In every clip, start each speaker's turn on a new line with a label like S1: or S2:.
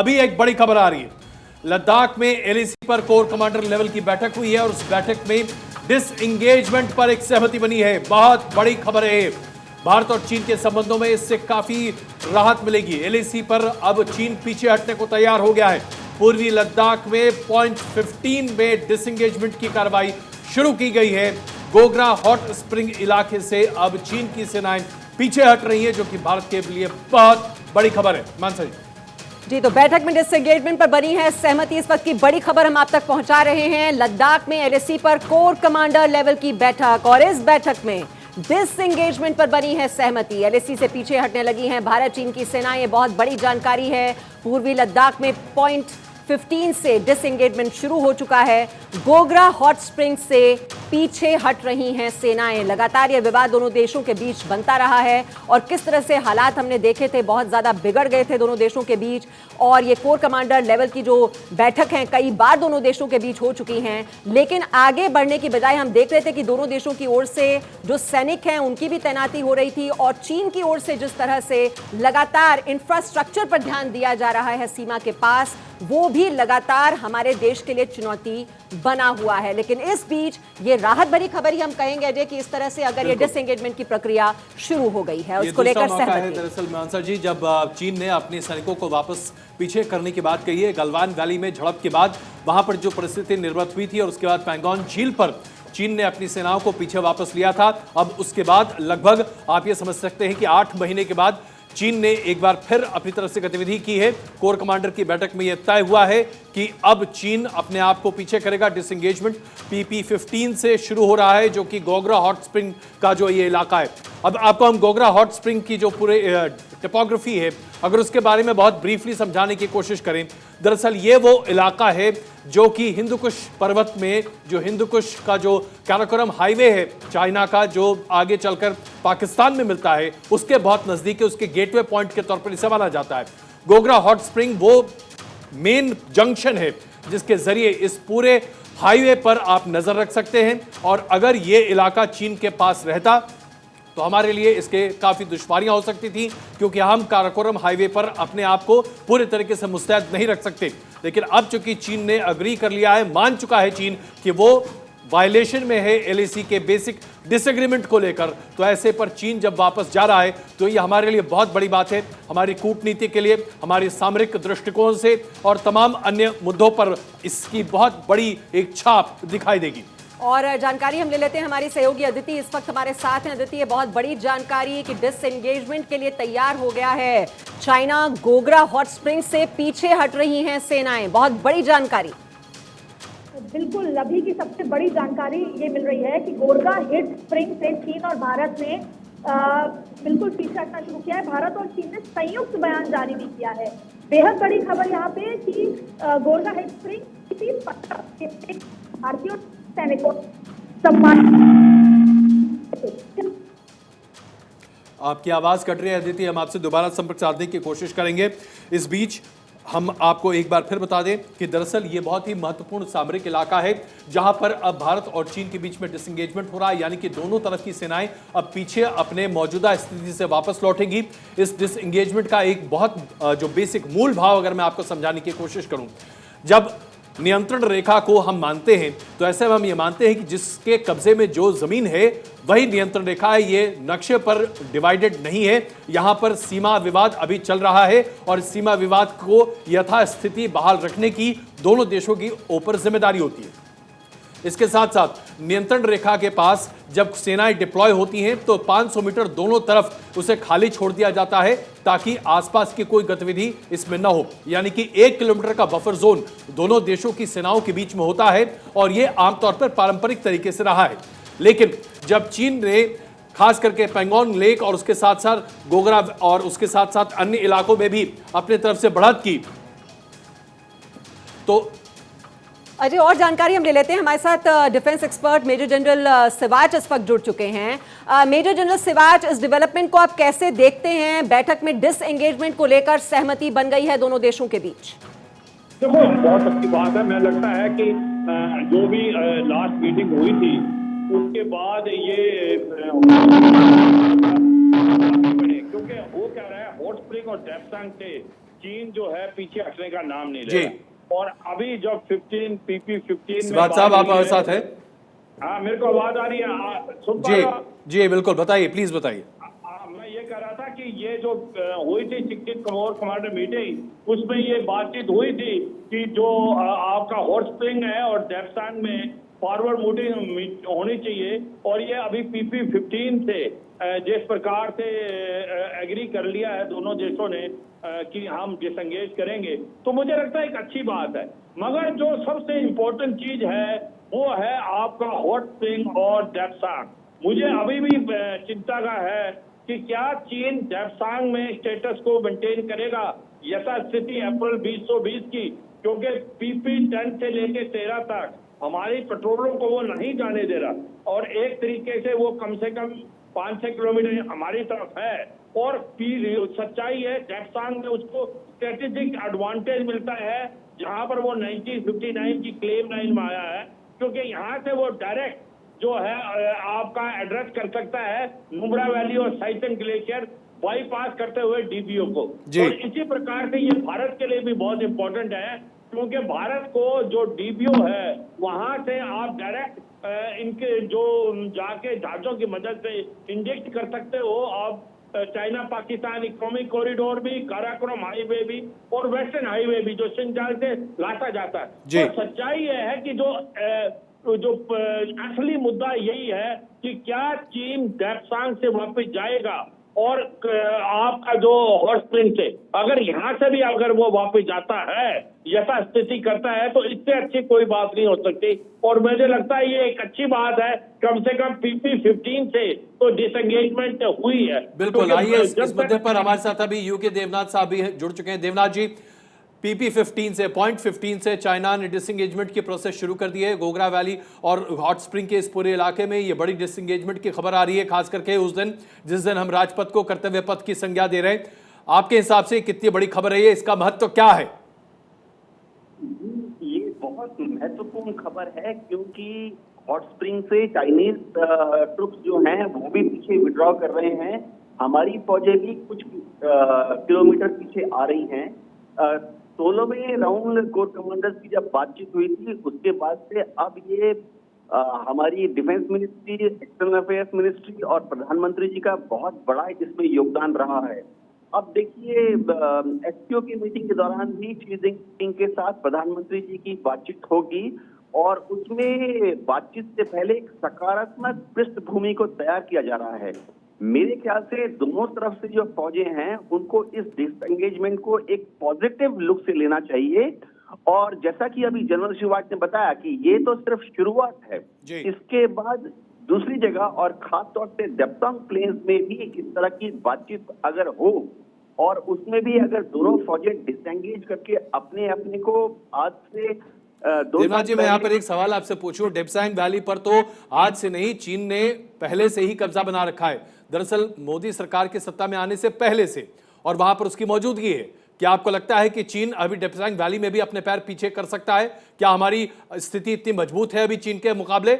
S1: अभी एक बड़ी खबर आ रही है। लद्दाख में एलएसी पर कोर कमांडर लेवल की बैठक हुई है और उस बैठक में डिसएंगेजमेंट पर एक सहमति बनी है। बहुत बड़ी खबर है। भारत और चीन के संबंधों में इससे काफी राहत मिलेगी। एलएसी पर अब चीन पीछे हटने को तैयार हो गया है। पूर्वी लद्दाख में पॉइंट 15 में डिसएंगेजमेंट की कार्रवाई शुरू की गई है। गोगरा हॉट स्प्रिंग इलाके से अब चीन की सेनाएं पीछे हट रही है, जो कि भारत के लिए बहुत बड़ी खबर है। मानसा
S2: जी, तो बैठक में डिसएंगेजमेंट पर बनी है सहमति। इस वक्त की बड़ी खबर हम आप तक पहुंचा रहे हैं। लद्दाख में एलएसी पर कोर कमांडर लेवल की बैठक, और इस बैठक में डिसएंगेजमेंट पर बनी है सहमति। एलएसी से पीछे हटने लगी हैं भारत चीन की सेनाएं। ये बहुत बड़ी जानकारी है। पूर्वी लद्दाख में पॉइंट 15 से डिसएंगेजमेंट शुरू हो चुका है। गोगरा हॉट स्प्रिंग से पीछे हट रही हैं सेनाएं। लगातार यह विवाद दोनों देशों के बीच बनता रहा है और किस तरह से हालात हमने देखे थे, बहुत ज्यादा बिगड़ गए थे दोनों देशों के बीच। और ये कोर कमांडर लेवल की जो बैठक है कई बार दोनों देशों के बीच हो चुकी हैं, लेकिन आगे बढ़ने की बजाय हम देख रहे थे कि दोनों देशों की ओर से जो सैनिक हैं उनकी भी तैनाती हो रही थी, और चीन की ओर से जिस तरह से लगातार इंफ्रास्ट्रक्चर पर ध्यान दिया जा रहा है सीमा के पास, वो भी लगातार हमारे देश के लिए चुनौती बना हुआ है। लेकिन इस बीच ये राहत भरी खबर ही हम कहेंगे अजय कि इस तरह से अगर ये डिसएंगेजमेंट की प्रक्रिया शुरू हो गई है, उसको लेकर सहमति।
S1: दरअसल मानसा जी, जब चीन ने अपने सैनिकों को वापस पीछे करने की बात कही है, गलवान वैली में झड़प के बाद वहां पर जो परिस्थिति निर्मित हुई थी और उसके बाद पैंगोंग झील पर चीन ने अपनी सेनाओं को पीछे वापस लिया था। अब उसके बाद लगभग आप ये समझ सकते हैं कि 8 महीने के बाद चीन ने एक बार फिर अपनी तरफ से गतिविधि की है। कोर कमांडर की बैठक में यह तय हुआ है कि अब चीन अपने आप को पीछे करेगा। डिसएंगेजमेंट PP-15 से शुरू हो रहा है, जो कि गोगरा हॉट स्प्रिंग का जो ये इलाका है। अब आपको हम गोगरा हॉट स्प्रिंग की जो पूरे टोपोग्राफी है, अगर उसके बारे में बहुत ब्रीफली समझाने की कोशिश करें, दरअसल ये वो इलाका है जो कि हिंदू कुश पर्वत में, जो हिंदू कुश का जो काराकोरम हाईवे है चाइना का, जो आगे चलकर पाकिस्तान में मिलता है, उसके बहुत नजदीक है। उसके गेटवे पॉइंट के तौर पर इसे माना जाता है। गोगरा हॉट स्प्रिंग वो मेन जंक्शन है जिसके जरिए इस पूरे हाईवे पर आप नजर रख सकते हैं। और अगर ये इलाका चीन के पास रहता तो हमारे लिए इसके काफी दुश्वारियां हो सकती थी, क्योंकि हम काराकोरम हाईवे पर अपने आप को पूरे तरीके से मुस्तैद नहीं रख सकते। लेकिन अब चूंकि चीन ने अग्री कर लिया है, मान चुका है चीन कि वो वायलेशन में है एलएसी के बेसिक डिसएग्रीमेंट को लेकर, तो ऐसे पर चीन जब वापस जा रहा है तो ये हमारे लिए बहुत बड़ी बात है। हमारी कूटनीति के लिए, हमारी सामरिक दृष्टिकोण से और तमाम अन्य मुद्दों पर इसकी बहुत बड़ी एक छाप दिखाई देगी।
S2: और जानकारी हम ले लेते हैं, हमारी सहयोगी अदिति इस वक्त हमारे साथ हैं। अदिति, ये बहुत बड़ी जानकारी कि डिसएंगेजमेंट के लिए तैयार हो गया है चाइना। गोगरा हॉट स्प्रिंग से पीछे हट रही हैं सेनाएं, बहुत बड़ी जानकारी।
S3: बिल्कुल, अभी की सबसे बड़ी जानकारी ये मिल रही है कि गोगरा हॉट स्प्रिंग से चीन और भारत ने बिल्कुल पीछे हटना शुरू किया है। भारत और चीन ने संयुक्त बयान जारी भी किया है। बेहद बड़ी खबर यहाँ पे कि गोगरा हॉट स्प्रिंग भारतीय सैनिकों सम्मान।
S1: आपकी आवाज कट रही है अदिति, हम आपसे दोबारा संपर्क साधने की कोशिश करेंगे। इस बीच हम आपको एक बार फिर बता दें कि दरअसल ये बहुत ही महत्वपूर्ण सामरिक इलाका है, जहां पर अब भारत और चीन के बीच में डिसएंगेजमेंट हो रहा है, यानी कि दोनों तरफ की सेनाएं अब पीछे अपने मौजूदा स्थिति से वापस लौटेंगी। इस डिसएंगेजमेंट का एक बहुत जो बेसिक मूल भाव अगर मैं आपको समझाने की कोशिश करूं, जब नियंत्रण रेखा को हम मानते हैं तो ऐसे में हम ये मानते हैं कि जिसके कब्जे में जो जमीन है वही नियंत्रण रेखा है। ये नक्शे पर डिवाइडेड नहीं है। यहां पर सीमा विवाद अभी चल रहा है और इस सीमा विवाद को यथास्थिति बहाल रखने की दोनों देशों की ऊपर जिम्मेदारी होती है। इसके साथ साथ नियंत्रण रेखा के पास जब सेनाएं डिप्लॉय होती हैं तो 500 मीटर दोनों तरफ उसे खाली छोड़ दिया जाता है, ताकि आसपास की कोई गतिविधि इसमें न हो। यानी कि 1 किलोमीटर का बफर जोन दोनों देशों की सेनाओं के बीच में होता है, और यह आमतौर पर पारंपरिक तरीके से रहा है। लेकिन जब चीन ने खास करके पैंगोंग लेक और उसके साथ साथ गोगरा और उसके साथ साथ अन्य इलाकों में भी अपने तरफ से बढ़त की, तो
S2: अजय और जानकारी हम ले लेते हैं। हमारे साथ defence expert major general Siwach इस वक्त जुड़ चुके हैं। मेजर जनरल सिवाच, इस डेवलपमेंट को आप कैसे देखते हैं? बैठक में डिसएंगेजमेंट को लेकर सहमति बन गई है दोनों देशों के बीच।
S4: देखो, बहुत अच्छी बात है। मैं लगता है कि जो भी लास्ट मीटिंग हुई थी उसके बाद ये क्योंकि हो क्या रहा है, हॉट स्प्रिंग और डेप्सांग से चीन जो है पीछे हटने का नाम नहीं
S1: जी।
S4: ले रहा। और अभी जब 15 PP15
S1: सिबात साहब आप हमारे साथ है?
S4: हाँ, मेरे को आवाज आ रही है, सुन पा
S1: जी
S4: रहे हो आप?
S1: जी बिल्कुल, बताइए, प्लीज बताइए।
S4: मैं ये कह रहा था कि ये जो हुई थी 16 कोर कमांडर मीटिंग, उसमें ये बातचीत हुई थी कि जो आपका हॉट स्प्रिंग है और डेप्सांग में फॉरवर्ड मूविंग होनी चाहिए, और ये अभी PP15 से जिस प्रकार से एग्री कर लिया है दोनों देशों ने कि हम डिसंगेज करेंगे, तो मुझे लगता है एक अच्छी बात है। मगर जो सबसे इम्पोर्टेंट चीज है वो है आपका हॉट स्प्रिंग और डेप्सांग। मुझे अभी भी चिंता का है कि क्या चीन डेप्सांग में स्टेटस को मेंटेन करेगा यथास्थिति अप्रैल 2020 की, क्योंकि PP10 से लेके 13 तक हमारी पेट्रोलों को वो नहीं जाने दे रहा, और एक तरीके से वो कम से कम 5-6 किलोमीटर हमारी तरफ है। और सच्चाई है डेप्सांग में उसको स्ट्रेटेजिक एडवांटेज मिलता है, जहां पर वो 1959 की क्लेम लाइन में आया है, क्योंकि यहाँ से वो डायरेक्ट जो है आपका एड्रेस कर सकता है नुब्रा वैली और साइथन ग्लेशियर बाईपास करते हुए DBO को। और इसी प्रकार से ये भारत के लिए भी बहुत इंपॉर्टेंट है, क्योंकि भारत को जो DBO है वहां से आप डायरेक्ट इनके जो जाके जहाजों की मदद से इंजेक्ट कर सकते हो आप चाइना पाकिस्तान इकोनॉमिक कॉरिडोर भी, काराकोरम हाईवे भी और वेस्टर्न हाईवे भी, जो सिंचाई से लाता जाता है। और सच्चाई ये है कि जो असली मुद्दा यही है कि क्या चीन डेप्सांग से वापस जाएगा, और आपका जो हॉट स्प्रिंग से अगर यहाँ से भी अगर वो वापस जाता है, यथास्थिति करता है, तो इससे अच्छी कोई बात नहीं हो सकती। और मुझे लगता है ये एक अच्छी बात है, कम से कम PP15 से तो डिसएंगेजमेंट हुई है।
S1: बिल्कुल, आइए इस मुद्दे पर हमारे साथ अभी यूके देवनाथ साहब भी जुड़ चुके हैं। देवनाथ जी, PP15 से पॉइंट 15 से चाइना ने डिसएंगेजमेंट की प्रोसेस शुरू कर दी है। गोगरा वैली और हॉट स्प्रिंग के इस पूरे इलाके में ये बड़ी डिसएंगेजमेंट की खबर आ रही है, खास करके उस दिन जिस दिन हम राजपथ को कर्तव्य पथ की संज्ञा दे रहे हैं। आपके हिसाब से कितनी बड़ी खबर है ये, इसका महत्व क्या है?
S5: ये बहुत महत्वपूर्ण खबर है, क्योंकि हॉट स्प्रिंग से चाइनीज ट्रुप्स जो हैं वो भी पीछे विड्रॉ कर रहे हैं। हमारी फौजें भी कुछ किलोमीटर पीछे आ रही हैं। 16वें राउंड कोर कमांडर्स की जब बातचीत हुई थी, उसके बाद से अब ये हमारी defence ministry, external affairs ministry और प्रधानमंत्री जी का बहुत बड़ा इसमें योगदान रहा है। अब देखिए, SCO की मीटिंग के दौरान भी शी जिनपिंग के साथ प्रधानमंत्री जी की बातचीत होगी, और उसमें बातचीत से पहले एक सकारात्मक पृष्ठभूमि को तैयार किया जा रहा है। मेरे ख्याल से दोनों तरफ से जो फौजें हैं उनको इस डिसएंगेजमेंट को एक पॉजिटिव लुक से लेना चाहिए। और जैसा कि अभी जनरल शिवाज ने बताया कि ये तो सिर्फ शुरुआत है, इसके बाद दूसरी जगह और खास तौर से डेप्सांग प्लेन्स में भी इस तरह की बातचीत अगर हो, और उसमें भी अगर दोनों फौजें डिसएंगेज करके अपने अपने को आज से
S1: देवनाथ जी, मैं यहाँ पर एक सवाल आपसे पूछूं। डेप्सांग वैली पर तो आज से नहीं, चीन ने पहले से ही कब्जा बना रखा है, दरअसल मोदी सरकार के सत्ता में आने से पहले से, और वहां पर उसकी मौजूदगी है। क्या आपको लगता है कि चीन अभी डेप्सांग वैली में भी अपने पैर पीछे कर सकता है? क्या हमारी स्थिति इतनी मजबूत है अभी चीन के मुकाबले?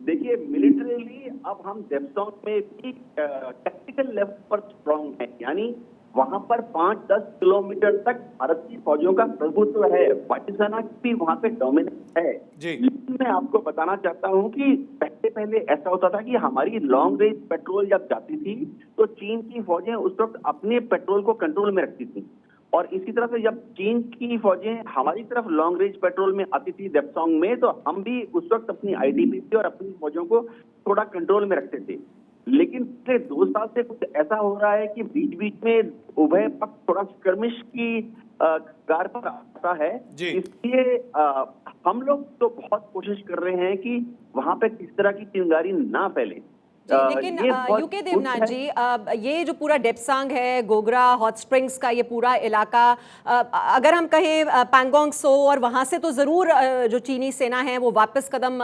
S5: देखिए, मिलिट्रीली अब हम डेप्सांग में भी टैक्टिकल लेवल पर स्ट्रांग है, यानी वहां पर 5-10 किलोमीटर तक भारतीय फौजों का प्रभुत्व है। वायुसेना की भी वहां पे डोमिनेंस है। लेकिन मैं आपको बताना चाहता हूं कि पहले ऐसा होता था कि हमारी लॉन्ग रेंज पेट्रोल जब जाती थी तो चीन की फौजें उस वक्त अपने पेट्रोल को कंट्रोल में रखती थी, और इसी तरह से जब चीन की फौजें हमारी तरफ लॉन्ग रेंज पेट्रोल में आती थी डेप्सांग में, तो हम भी उस वक्त अपनी ITBP और अपनी फौजों को थोड़ा कंट्रोल में रखते थे। लेकिन पिछले 2 साल से कुछ ऐसा हो रहा है कि बीच बीच में उभय पक्ष थोड़ा स्कर्मिश की कगार पर आता है। इसलिए हम लोग तो बहुत कोशिश कर रहे हैं कि वहां पे किस तरह की चिंगारी ना फैले।
S2: लेकिन यूके देवनाथ जी, ये जो पूरा डेप्सांग है, गोगरा, हॉट स्प्रिंग्स का ये पूरा इलाका, अगर हम कहें पैंगोंग सो, और वहां से तो जरूर जो चीनी सेना है वो वापस कदम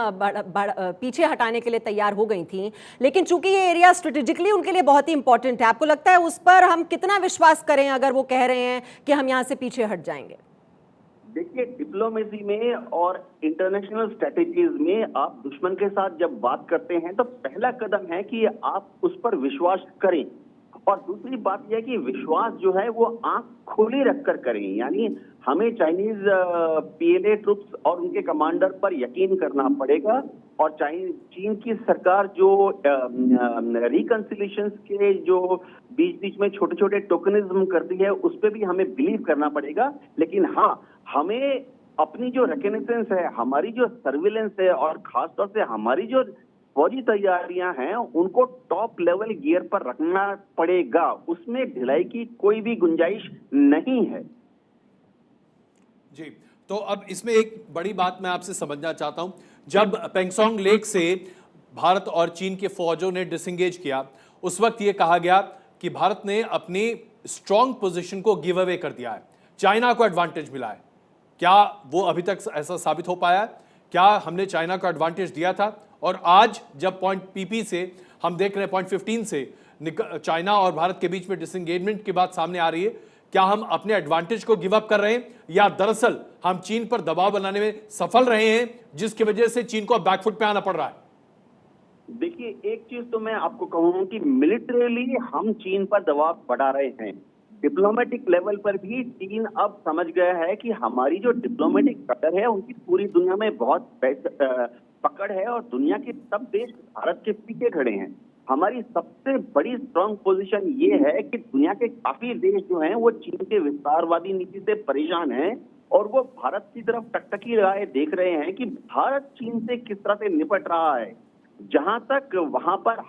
S2: पीछे हटाने के लिए तैयार हो गई थी, लेकिन चूंकि ये एरिया स्ट्रेटेजिकली उनके लिए बहुत ही इंपॉर्टेंट है, आपको लगता है उस पर हम कितना विश्वास करें अगर वो कह रहे हैं कि हम यहाँ से पीछे हट जाएंगे?
S5: देखिए, डिप्लोमेसी में और इंटरनेशनल स्ट्रेटेजीज में आप दुश्मन के साथ जब बात करते हैं तो पहला कदम है कि आप उस पर विश्वास करें, और दूसरी बात यह है कि विश्वास जो है वो आंख खुली रखकर करें, यानी हमें चाइनीज पीएलए ट्रुप्स और उनके कमांडर पर यकीन करना पड़ेगा, और चीन की सरकार जो रिकंसिलिएशन के जो बीच बीच में छोटे छोटे टोकनिज्म करती है उस पर भी हमें बिलीव करना पड़ेगा। लेकिन हाँ, हमें अपनी जो रिकनेसेंस है, हमारी जो सर्विलेंस है और खासतौर से हमारी जो फौजी तैयारियां हैं उनको टॉप लेवल गियर पर रखना पड़ेगा, उसमें ढिलाई की कोई भी गुंजाइश नहीं है।
S1: जी, तो अब इसमें एक बड़ी बात मैं आपसे समझना चाहता हूं। जब पेंगसोंग लेक से भारत और चीन के फौजों ने डिसएंगेज किया, उस वक्त यह कहा गया कि भारत ने अपनी स्ट्रॉन्ग पोजीशन को गिव अवे कर दिया है, चाइना को एडवांटेज मिला है। क्या वो अभी तक ऐसा साबित हो पाया? क्या हमने चाइना को एडवांटेज दिया था? और आज जब पॉइंट पीपी से हम देख रहे हैं, पॉइंट 15 से चाइना और भारत के बीच में डिसएंगेजमेंट की बात सामने आ रही है, क्या हम अपने एडवांटेज को गिव अप कर रहे हैं या दरअसल हम चीन पर दबाव बनाने में सफल रहे हैं जिसकी वजह से चीन को बैकफुट पे आना पड़ रहा है?
S5: देखिए, एक चीज तो मैं आपको कहूं कि मिलिट्रीली हम चीन पर दबाव बढ़ा रहे हैं, डिप्लोमेटिक लेवल पर भी चीन अब समझ गया है कि हमारी जो डिप्लोमेटिक कदर है उनकी पूरी दुनिया में बहुत पकड़ है और दुनिया के सब देश भारत के पीछे खड़े हैं। हमारी सबसे बड़ी स्ट्रांग पोजीशन ये है कि दुनिया के काफी देश जो हैं वो चीन के विस्तारवादी नीति से परेशान हैं और वो भारत की तरफ टकटकी लगाए देख रहे हैं कि भारत चीन से किस तरह से निपट रहा है। जहां तक वहां पर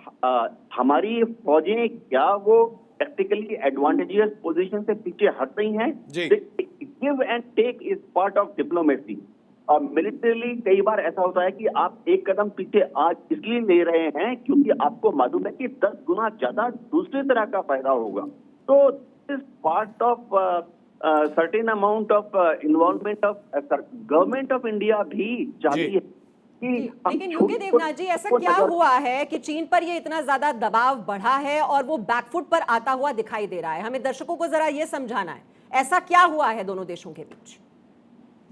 S5: हमारी फौजें क्या वो टैक्टिकली एडवांटेजियस पोजीशन से पीछे हट रही हैं? Give and take is part of diplomacy. और मिलिट्रीली कई बार ऐसा होता है कि आप एक कदम पीछे आज इसलिए ले रहे हैं क्योंकि आपको मालूम है कि 10 गुना ज्यादा दूसरी तरह का फायदा होगा। तो this part of certain amount of involvement of government of India भी चाहती है।
S2: लेकिन योगी देवनाथ जी, ऐसा क्या हुआ है कि चीन पर ये इतना ज्यादा दबाव बढ़ा है और वो बैकफुट पर आता हुआ दिखाई दे रहा है? हमें दर्शकों को जरा ये समझाना है, ऐसा क्या हुआ है दोनों देशों के बीच?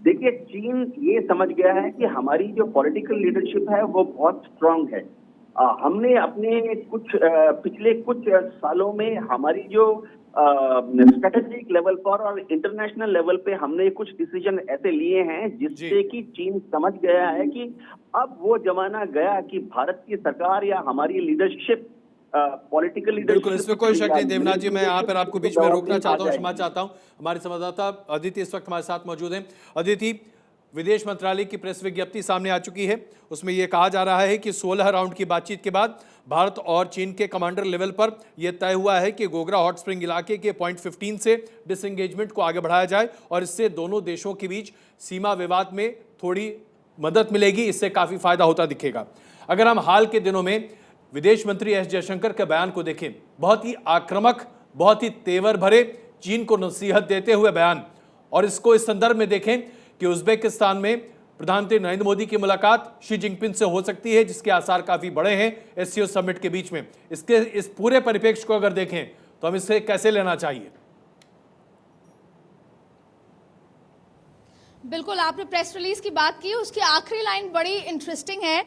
S5: देखिए, चीन ये समझ गया है कि हमारी जो पॉलिटिकल लीडरशिप है वो बहुत स्ट्रांग है। हमने अपने पिछले कुछ सालों में हमारी जो स्ट्रेटेजिक लेवल पर और इंटरनेशनल लेवल पे हमने कुछ डिसीजन ऐसे लिए हैं जिससे कि चीन समझ गया है कि अब वो जमाना गया कि भारत की सरकार या हमारी लीडरशिप पॉलिटिकल लीडरशिप।
S1: बिल्कुल, इसमें कोई शक नहीं। देवनाथ जी, मैं यहाँ पर आपको बीच में रोकना चाहता हूँ, क्षमा चाहता हूँ। हमारे संवाददाता अदिति इस वक्त हमारे साथ मौजूद हैं। अदिति, विदेश मंत्रालय की प्रेस विज्ञप्ति सामने आ चुकी है, उसमें यह कहा जा रहा है कि 16 राउंड की बातचीत के बाद भारत और चीन के कमांडर लेवल पर यह तय हुआ है कि गोगरा हॉट स्प्रिंग इलाके के पॉइंट 15 से डिसएंगेजमेंट को आगे बढ़ाया जाए और इससे दोनों देशों के बीच सीमा विवाद में थोड़ी मदद मिलेगी, इससे काफी फायदा होता दिखेगा। अगर हम हाल के दिनों में विदेश मंत्री एस जयशंकर के बयान को देखें, बहुत ही आक्रामक, बहुत ही तेवर भरे, चीन को नसीहत देते हुए बयान, और इसको इस संदर्भ में देखें कि उज्बेकिस्तान में प्रधानमंत्री नरेंद्र मोदी की मुलाकात शी जिनपिंग से हो सकती है, जिसके आसार काफी बड़े हैं एससीओ समिट के बीच में। इसके इस पूरे परिप्रेक्ष्य को अगर देखें तो हम इसे कैसे लेना चाहिए?
S6: बिल्कुल, आपने प्रेस रिलीज की बात की, उसकी आखिरी लाइन बड़ी इंटरेस्टिंग है।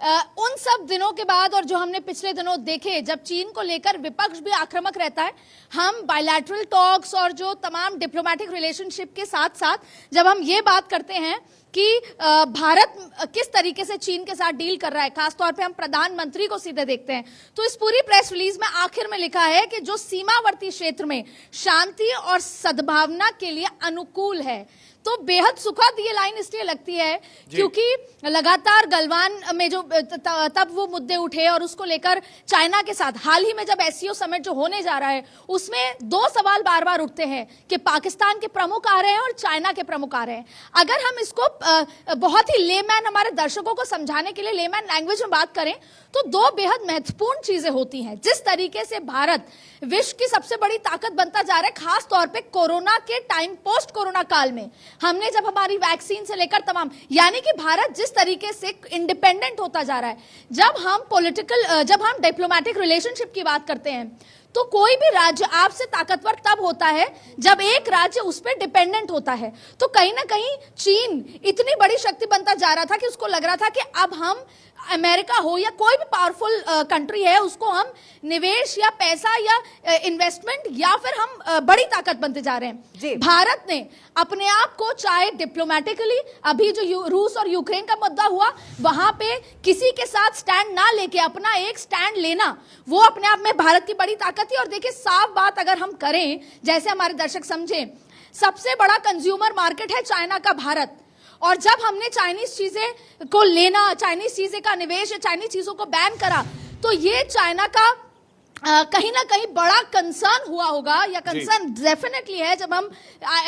S6: उन सब दिनों के बाद और जो हमने पिछले दिनों देखे जब चीन को लेकर विपक्ष भी आक्रामक रहता है, हम बायलैटरल टॉक्स और जो तमाम डिप्लोमेटिक रिलेशनशिप के साथ साथ जब हम ये बात करते हैं कि भारत किस तरीके से चीन के साथ डील कर रहा है, खासतौर पे हम प्रधानमंत्री को सीधे देखते हैं, तो इस पूरी प्रेस रिलीज में आखिर में लिखा है कि जो सीमावर्ती क्षेत्र में शांति और सद्भावना के लिए अनुकूल है। तो बेहद सुखद ये लाइन इसलिए लगती है क्योंकि लगातार गलवान में जो तब वो मुद्दे उठे और उसको लेकर चाइना के साथ हाल ही में जब एससीओ समिट जो होने जा रहा है उसमें 2 सवाल बार बार उठते हैं कि पाकिस्तान के प्रमुख आ रहे हैं और चाइना के प्रमुख आ रहे हैं। अगर हम इसको बहुत ही लेमैन हमारे दर्शकों को समझाने के लिए लेमैन लैंग्वेज में बात करें तो 2 बेहद महत्वपूर्ण चीजें होती हैं। जिस तरीके से भारत विश्व की सबसे बड़ी ताकत बनता जा रहा है, खास तौर पे कोरोना के टाइम, पोस्ट कोरोना काल में हमने जब हमारी वैक्सीन से लेकर तमाम, यानी कि भारत जिस तरीके से इंडिपेंडेंट होता जा रहा है, जब हम डिप्लोमेटिक रिलेशनशिप की बात करते हैं तो कोई भी राज्य आपसे ताकतवर तब होता है जब एक राज्य उस पर डिपेंडेंट होता है। तो कहीं ना कहीं चीन इतनी बड़ी शक्ति बनता जा रहा था कि उसको लग रहा था कि अब हम अमेरिका हो या कोई भी पावरफुल कंट्री है, उसको हम निवेश या पैसा या इन्वेस्टमेंट या फिर हम बड़ी ताकत बनते जा रहे हैं। भारत ने अपने आप को चाहे डिप्लोमेटिकली, अभी जो रूस और यूक्रेन का मुद्दा हुआ वहां पे किसी के साथ स्टैंड ना लेके अपना एक स्टैंड लेना, वो अपने आप में भारत की बड़ी ताकत थी। और देखिए साफ बात अगर हम करें, जैसे हमारे दर्शक समझे, सबसे बड़ा कंज्यूमर मार्केट है चाइना का भारत, और जब हमने चाइनीज चीजें को लेना, चाइनीज चीजें का निवेश या चाइनीज चीजों को बैन करा, तो ये चाइना का कहीं ना कहीं बड़ा कंसर्न हुआ होगा, या कंसर्न डेफिनेटली है। जब हम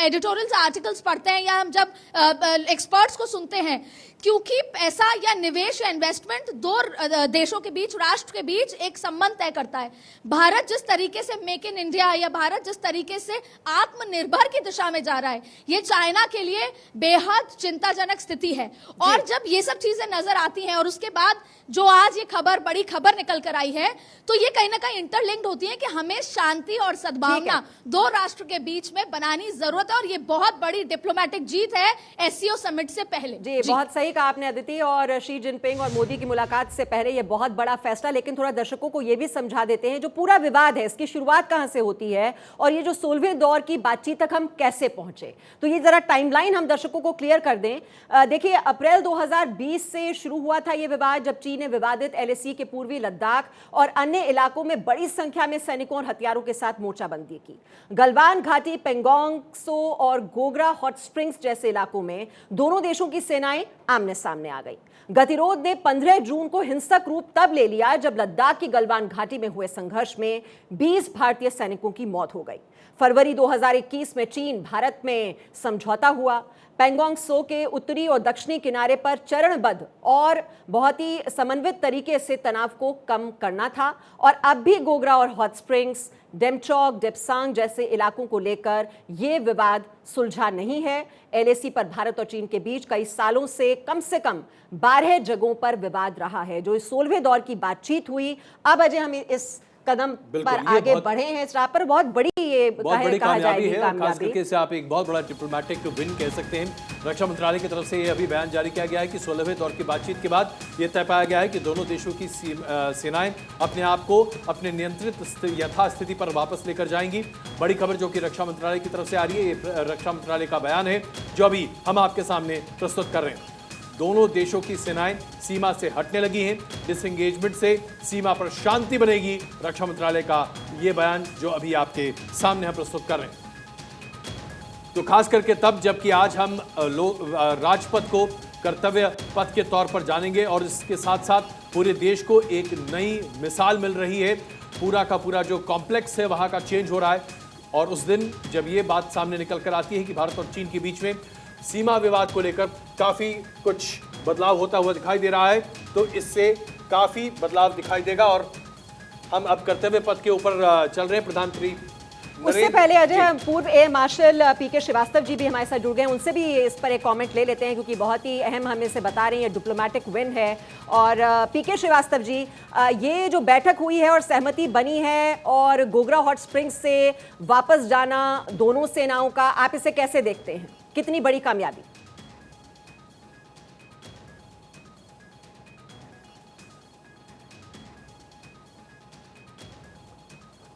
S6: एडिटोरियल्स आर्टिकल्स पढ़ते हैं या हम जब एक्सपर्ट्स को सुनते हैं, क्योंकि पैसा या निवेश या इन्वेस्टमेंट दो देशों के बीच, राष्ट्र के बीच एक संबंध तय करता है। भारत जिस तरीके से मेक इन इंडिया या भारत जिस तरीके से आत्मनिर्भर की दिशा में जा रहा है, ये चाइना के लिए बेहद चिंताजनक स्थिति है। और जब ये सब चीजें नजर आती हैं और उसके बाद जो आज ये खबर, बड़ी खबर निकल कर आई है, तो ये कहीं ना कहीं इंटरलिंक्ड होती है कि हमें शांति और सद्भावना दो राष्ट्र के बीच में बनानी जरूरत है। और ये बहुत बड़ी डिप्लोमेटिक जीत है एससीओ समिट से पहले।
S2: जी बहुत सही कहा आपने अदिति। और शी जिनपिंग और मोदी की मुलाकात से पहले ये बहुत बड़ा फैसला। लेकिन थोड़ा दर्शकों को ये भी समझा देते हैं, जो पूरा विवाद है इसकी शुरुआत कहां से होती है और ये जो 16वें दौर की बातचीत तक हम कैसे पहुंचे, तो ये जरा टाइमलाइन हम दर्शकों को क्लियर कर दें। देखिए अप्रैल 2020 से शुरू हुआ था ये विवाद, जब चीन ने विवादित एलएसी के पूर्वी लद्दाख और अन्य इलाकों में बड़ी संख्या में सैनिकों और हथियारों के साथ मोर्चाबंदी की। गलवान घाटी, पेंगोंग त्सो और गोगरा हॉट स्प्रिंग्स जैसे इलाकों में दोनों देशों की सेनाएं आमने सामने आ गई। गतिरोध ने 15 जून को हिंसक रूप तब ले लिया जब लद्दाख की गलवान घाटी में हुए संघर्ष में 20 भारतीय सैनिकों की मौत हो गई। फरवरी 2021 में चीन भारत में समझौता हुआ। पेंगोंग त्सो के उत्तरी और दक्षिणी किनारे पर चरणबद्ध और बहुत ही समन्वित तरीके से तनाव को कम करना था। और अब भी गोगरा और हॉट स्प्रिंग्स, डेमचौक, डेप्सांग जैसे इलाकों को लेकर यह विवाद सुलझा नहीं है। एलएसी पर भारत और चीन के बीच कई सालों से कम 12 जगहों पर विवाद रहा है। जो इस 16वें दौर की बातचीत हुई, अब अजय हम इस कदम पर आगे बढ़े हैं, इस राह पर बहुत बड़ी
S1: कामयाबी है। और खास करके इसे आप एक बहुत बड़ा डिप्लोमेटिक विन कह सकते हैं। रक्षा मंत्रालय की तरफ से ये अभी बयान जारी किया गया है कि 16वें दौर की बातचीत के बाद ये तय पाया गया है कि दोनों देशों की सेनाएं अपने आप को अपने नियंत्रित यथास्थिति पर वापस लेकर जाएंगी। बड़ी खबर जो कि रक्षा मंत्रालय की तरफ से आ रही है, ये रक्षा मंत्रालय का बयान है जो अभी हम आपके सामने प्रस्तुत कर रहे हैं। दोनों देशों की सेनाएं सीमा से हटने लगी हैं। डिसएंगेजमेंट से सीमा पर शांति बनेगी, रक्षा मंत्रालय का यह बयान जो अभी आपके सामने हम प्रस्तुत कर रहे हैं। तो खास करके तब जबकि आज हम राजपथ को कर्तव्य पथ के तौर पर जानेंगे और इसके साथ साथ पूरे देश को एक नई मिसाल मिल रही है। पूरा का पूरा जो कॉम्प्लेक्स है वहां का चेंज हो रहा है। और उस दिन जब ये बात सामने निकल कर आती है कि भारत और चीन के बीच में सीमा विवाद को लेकर काफी कुछ बदलाव होता हुआ दिखाई दे रहा है, तो इससे काफी बदलाव दिखाई देगा। और हम अब कर्तव्य पथ के ऊपर चल रहे हैं। प्रधानमंत्री
S2: उससे पहले अजय, पूर्व एयर मार्शल पीके श्रीवास्तव जी भी हमारे साथ जुड़ गए, उनसे भी इस पर एक कमेंट ले लेते हैं क्योंकि बहुत ही अहम हमें से बता रही है, डिप्लोमेटिक विन है। और पीके श्रीवास्तव जी, ये जो बैठक हुई है और सहमति बनी है और गोगरा हॉट स्प्रिंग्स से वापस जाना दोनों सेनाओं का, आप इसे कैसे देखते हैं? कितनी बड़ी कामयाबी?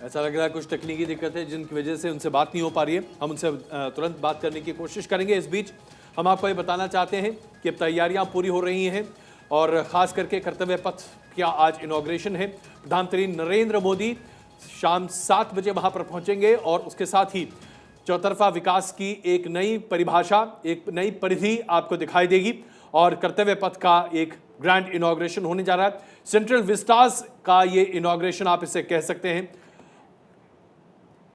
S1: ऐसा लग रहा है कुछ तकनीकी दिक्कत है जिनकी वजह से उनसे बात नहीं हो पा रही है। हम उनसे तुरंत बात करने की कोशिश करेंगे। इस बीच हम आपको ये बताना चाहते हैं कि अब तैयारियां पूरी हो रही हैं और खास करके कर्तव्य पथ का आज इनॉग्रेशन है। प्रधानमंत्री नरेंद्र मोदी शाम 7 बजे वहां पर पहुंचेंगे और उसके साथ ही चौतरफा विकास की एक नई परिभाषा, एक नई परिधि आपको दिखाई देगी और कर्तव्य पथ का एक ग्रैंड इनॉग्रेशन होने जा रहा है। सेंट्रल विस्टास का ये इनॉग्रेशन आप इसे कह सकते हैं।